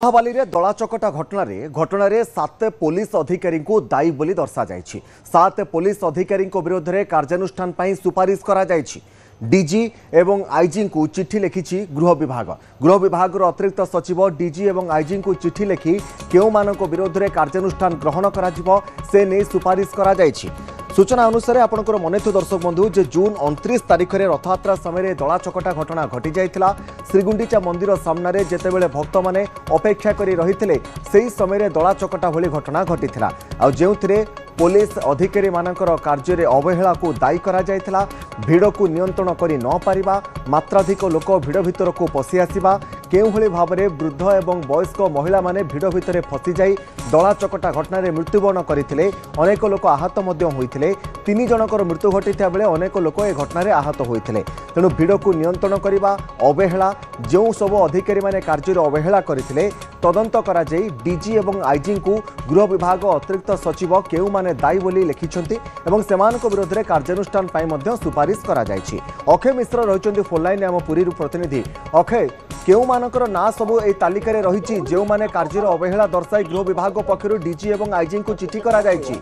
महाबाली दला चकटा घटन 7 पुलिस अधिकारी को दायी बोली दर्शा जायछि। 7 पुलिस अधिकारी विरोध में कार्यानुष्ठान सुपारिश करा जायछि। डीजी एवं आईजी को चिट्ठी लिखिछि गृह विभाग अतिरिक्त सचिव डीजी एवं आईजी को चिट्ठी लिखि केउ मानक विरोध में कार्यानुष्ठान ग्रहण करा जिवो से नहीं सुपारिश करा जायछि। सूचना अनुसार आपंकर मनेथु दर्शक बंधु जे जून 29 तारिख में रथयात्रा समय दला चकटा घटना घटी जाइथिला। श्रीगुंडीचा मंदिर सामने जेतेबेले भक्त माने अपेक्षा करी रहिथिले सेही समय दला चकटा भली घटना घटिथिला। आ जेउथिरे पुलिस अधिकारी मानकर कार्य रे अवहेला को दायी करा जाइथिला। भिड़ को नियंत्रण करी न पारिबा, मात्राधिक लोक भिड़ भितर को पशि आसिबा, केउ भली भाबरे वृद्ध एवं वयस्क महिला माने भिड़ भितर फसी जाई दला चकटा घटना रे मृत्युवरण करथिले। अनेक लोक आहत मध्य होइथिले। 3 जनकर मृत्यु घटिथा बेले अनेक लोक ए घटना रे आहत होइथिले। तेणु भिड़ को नियंत्रण करिबा, अवहेला जो सब अधिकारी माने कार्य रे अवहेला करथिले तदंत करा जाई डीजी एवं आईजी को गृह विभाग अतिरिक्त सचिव केउ माने दायी बोली लिखिछंती एवं सेमानक विरोध में कार्यानुष्ठान पाई मध्य सुपारिश करा जायछि। अक्षय मिश्र रहिछंती फोन लाइन आम पुरी प्रतिनिधि। अक्षय, केउ मानकर ना सब ए तालिका रे रहिछि जेउ माने कार्य रे अवहेला दर्शाई गृह विभाग पक्षरु डीजी एवं आईजी को चिट्ठी करा जायछि?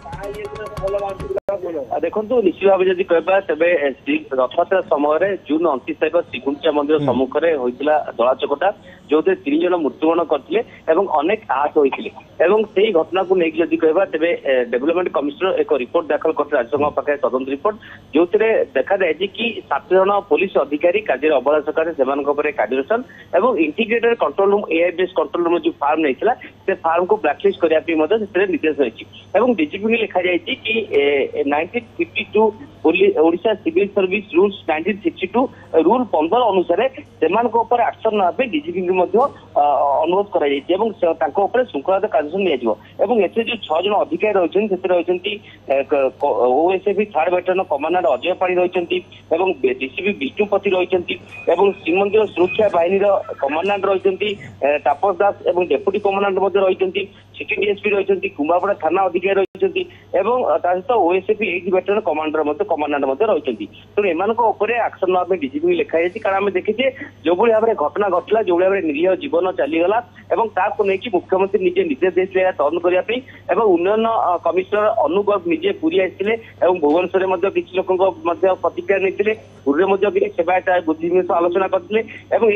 देखो निश्चित भाव जब कह तेरे रथयात्रा समय जून 29 तारिख श्रीगुंडीचा मंदिर सम्मुख में होता दला चकटा जो 3 जन मृत्युवरण करते अनेक आहत होते से घटना को लेकिन जब कह तेरे डेवलपमेंट कमिशनर एक रिपोर्ट दाखल करते राज्य सरकार पाखे तदंत रिपोर्ट जो देखा जाए कि 7 जन पुलिस अधिकारी कार्य अवहेला सकाशे से कार्यानुष्ठान और integrated control room AI base control room जो फार्म नहीं से फार्म को ब्लैकलिस्ट करने निर्देश रही डीजीपी लिखा जाए कि 1952 Odisha civil service rules 1962 rule 15 अनुसार से एक्शन ना डीजीपी अनुरोध कर श्रृंखला कार्यानुष्ठान निया जो 6 जन अधिकारी रही ओएसएफी 3rd बैटालियन कमांडर अजय पाणी रही डीसीपी विष्णुपति रही श्रीमंदिर सुरक्षा बाहिनी कमांडेंट रही तापस दास और डेप्यूटी कमांडेंट रही सिटी डीएसपी रही कुंभापड़ा थाना अधिकारी रही सहित ओएसएफी 8th बैटालियन कमांडेंट रही तेणु एम एक्शन ना डीजीपी लिखा जाए कारण आम देखीचे जो भाव में घटना घटला जो भाव में निरीह जीवन चलीगला लेकिन मुख्यमंत्री निजे निर्देश देते तदन करने उन्नयन कमिशनर अनुगर्भ निजे पुरी आते भुवनेश्वर में किसी लोक प्रतिक्रिया नहीं पूर्व सेवायत बुद्धिजीवी आलोचना करते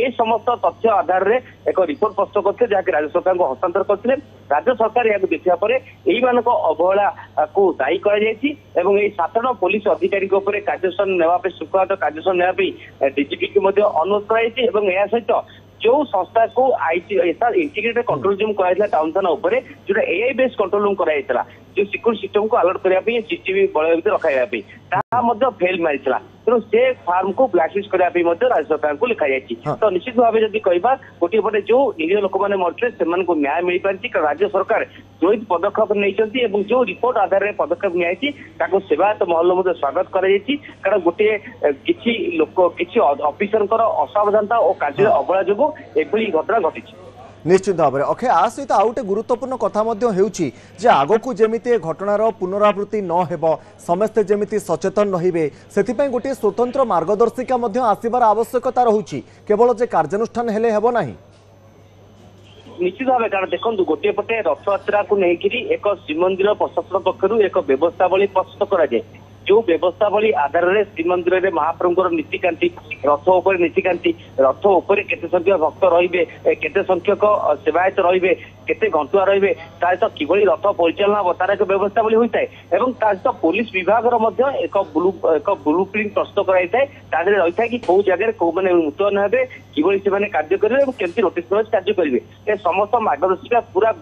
ये समस्त तथ्य आधार में एक रिपोर्ट प्रस्तुत करते जहाँकि राज्य सरकार को हस्तांतर करते राज्य सरकार यह देखा अवहेला को दायी कर 7 जन पुलिस अधिकारी कार्यानुष्ठान नापी श्रृंखला कार्यानुष्ठान नापी डीजीपी को अनुरोध कर सहित जो संस्था को इंटीग्रेटेड कंट्रोल रूम कराइला टाउन थाना ऊपर जो एआई बेस कंट्रोल रूम कराइला जो सिक्योरिटी सिस्टम को अलर्ट करने सीसीटीवी बल भर रखा फेल मारी तेणु से फार्म को ब्लैकलिस्ट करने राज्य सरकार को लिखा जाए। तो निश्चित भाव जब कह गोटे पटे जो निरीह लोक मैंने मरते से न्याय मिल पारि राज्य सरकार जो पदक्षेप नहीं जो रिपोर्ट आधार में पदक्षेप नहीं सेवायत महल स्वागत कर गोटे किसी लोक किसी अफिसर असावधानता और कार्य अवहेला जो एभली घटना घटी। निश्चित भाव में अक्षय आ सहित आउ गोटे गुरुत्वपूर्ण कथा जे आग को जमी घटनार पुनरावृत्ति न हेब समस्ते जमी सचेतन रहिबे से गोटे स्वतंत्र मार्गदर्शिका आसबार आवश्यकता रहुछि केवल जे कार्यानुष्ठान हेले हेब नाही। निश्चित भाव कारण देखो गोटे पटे रथयात्रा को लेकिन एक श्रीमंदिर प्रशासन पक्षर एक व्यवस्थावली प्रस्तुत कराए जो व्यवस्थावली आधार में श्रीमंदिर में महाप्रभुर नीतिकांति रथ उपर नीतिकांति रथ उपर केते संख्यक भक्त रहिबे केते संख्यक सेवायत रहिबे केते घंटुआ रहिबे सहित किभली रथ परिचालन हम तार एक व्यवस्थावली होता है सहित पुलिस विभाग एक ब्लू प्रिंट प्रस्तुत कराई रही है कि कौ जगह कौ मैंने मुतयन हे किभली से कार्य करेंगे और केमती नोटिस कार्य करेंगे समस्त मार्गदर्शिका पूरा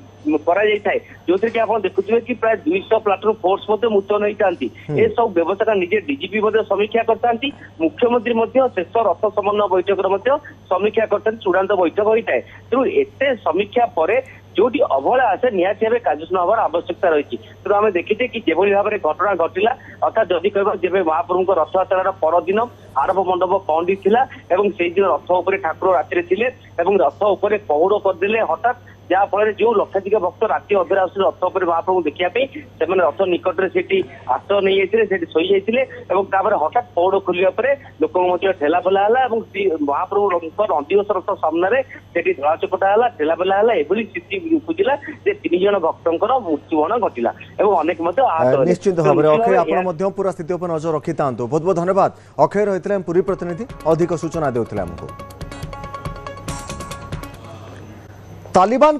जो कि आप देखुए कि प्राय 200 प्लाटून फोर्स मुतयन होती है सब व्यवस्था निजे डीजीपी समीक्षा करते मुख्यमंत्री शेष रथ समन्वय बैठक समीक्षा करते चूड़ांत बैठक होता है तेणु एत समीक्षा पर जो अवहेला आसे निहाती भाव कार्यानुष्ठान हमार आवश्यकता रही तेणु आम देखीचे कि जो भाव में घटना घटला अर्थात जदि कह जब महाप्रभु रथयात्रा परदिन आरंभ मंडप पंडित था से दिन रथ उपर ठाकुर राति रथ उपर पहुड़ करदे हठात ଯାହାଫଳରେ ଯେଉଁ ଲକ୍ଷାଧିକ ଭକ୍ତ ରାତି ଅଧରେ ଆସୁଥିଲେ ରଥ ଉପରେ ମହାପ୍ରଭୁ ଦେଖିବା ପାଇଁ ସେମାନେ ରଥ ନିକଟରେ ସେଠି ଆଶ୍ରୟ ନେଇଯାଇଥିଲେ, ସେଠି ଶୋଇଯାଇଥିଲେ ଏବଂ ତାପରେ ହଠାତ୍ ପୌଡ ଖୋଲିବା ପରେ ଲୋକଙ୍କ ମଧ୍ୟ ଠେଲାପେଲା ହେଲା ଏବଂ ମହାପ୍ରଭୁଙ୍କ ନନ୍ଦିଘୋଷ ରଥ ସାମ୍ନାରେ ସେଠି ଧଳାଚକଟା ହେଲା, ଠେଲାପେଲା ହେଲା। ଏଭଳି ସ୍ଥିତି ଉପୁଜିଲା ଯେ 3 ଜଣ ଭକ୍ତଙ୍କର ମୃତ୍ୟୁବରଣ ଘଟିଲା ଏବଂ ଅନେକ ମଧ୍ୟ ଆହତ ହେଲେ। ନିଶ୍ଚିତ ଭାବରେ ଅକ୍ଷୟ ଆପଣ ମଧ୍ୟ ପୁରା ସ୍ଥିତି ଉପରେ ନଜର ରଖିଥାନ୍ତୁ। ବହୁତ ବହୁତ ଧନ୍ୟବାଦ। ଅକ୍ଷୟ ରହିଥିଲେ ପୁରୀ ପ୍ରତିନିଧି, ଅଧିକ ସୂଚନା ଦେଉଥିଲେ ଆମକୁ। तालिबान